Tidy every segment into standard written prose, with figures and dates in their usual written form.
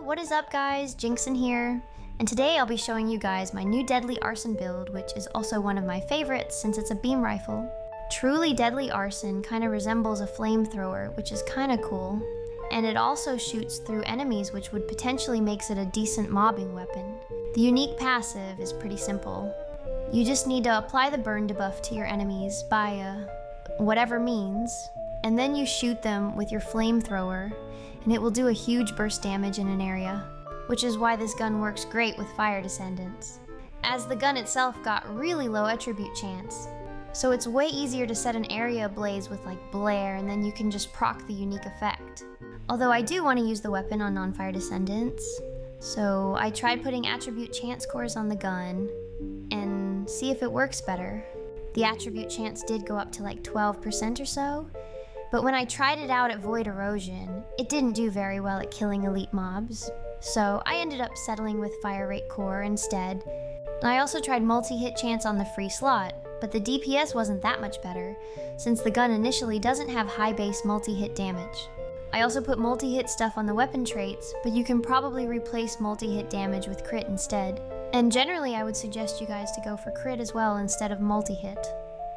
what is up guys? Jinxon here, and today I'll be showing you guys my new deadly Arson build, which is also one of my favorites since it's a beam rifle. Truly deadly Arson kind of resembles a flamethrower, which is kind of cool, and it also shoots through enemies, which would potentially makes it a decent mobbing weapon. The unique passive is pretty simple. You just need to apply the burn debuff to your enemies by whatever means, and then you shoot them with your flamethrower, and it will do a huge burst damage in an area, which is why this gun works great with fire Descendants, as the gun itself got really low attribute chance. So it's way easier to set an area ablaze with like Blare, and then you can just proc the unique effect. Although I do want to use the weapon on non-fire Descendants, so I tried putting attribute chance cores on the gun and see if it works better. The attribute chance did go up to like 12% or so, but when I tried it out at Void Erosion, it didn't do very well at killing elite mobs, so I ended up settling with Fire Rate Core instead. I also tried multi-hit chance on the free slot, but the DPS wasn't that much better, since the gun initially doesn't have high base multi-hit damage. I also put multi-hit stuff on the weapon traits, but you can probably replace multi-hit damage with crit instead. And generally I would suggest you guys to go for crit as well instead of multi-hit.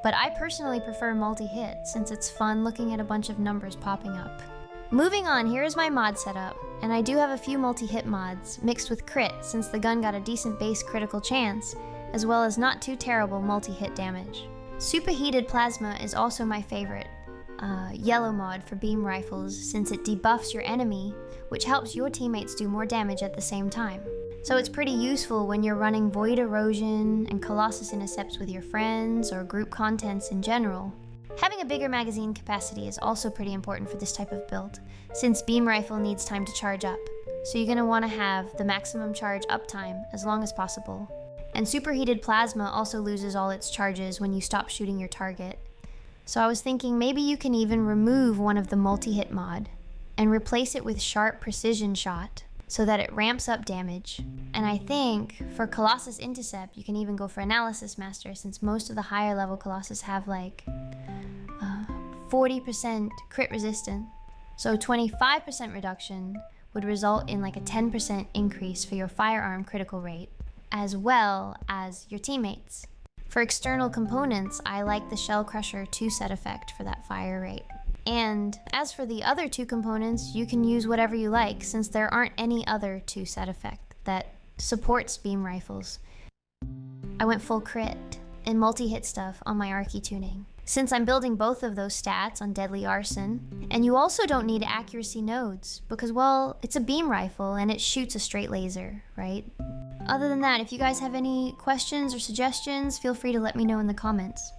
But I personally prefer multi-hit, since it's fun looking at a bunch of numbers popping up. Moving on, here is my mod setup, and I do have a few multi-hit mods, mixed with crit since the gun got a decent base critical chance, as well as not too terrible multi-hit damage. Superheated Plasma is also my favorite yellow mod for beam rifles, since it debuffs your enemy, which helps your teammates do more damage at the same time. So it's pretty useful when you're running Void Erosion and Colossus Intercepts with your friends or group contents in general. Having a bigger magazine capacity is also pretty important for this type of build, since beam rifle needs time to charge up, so you're going to want to have the maximum charge uptime as long as possible. And Superheated Plasma also loses all its charges when you stop shooting your target. So I was thinking maybe you can even remove one of the multi-hit mod and replace it with Sharp Precision Shot, so that it ramps up damage. And I think for Colossus Intercept, you can even go for Analysis Master, since most of the higher level Colossus have like 40% crit resistance. So 25% reduction would result in like a 10% increase for your firearm critical rate, as well as your teammates. For external components, I like the Shell Crusher 2-set effect for that fire rate. And as for the other two components, you can use whatever you like, since there aren't any other 2-set effect that supports beam rifles. I went full crit and multi-hit stuff on my Arky tuning, since I'm building both of those stats on Deadly Arson. And you also don't need accuracy nodes, because well, it's a beam rifle and it shoots a straight laser, right? Other than that, if you guys have any questions or suggestions, feel free to let me know in the comments.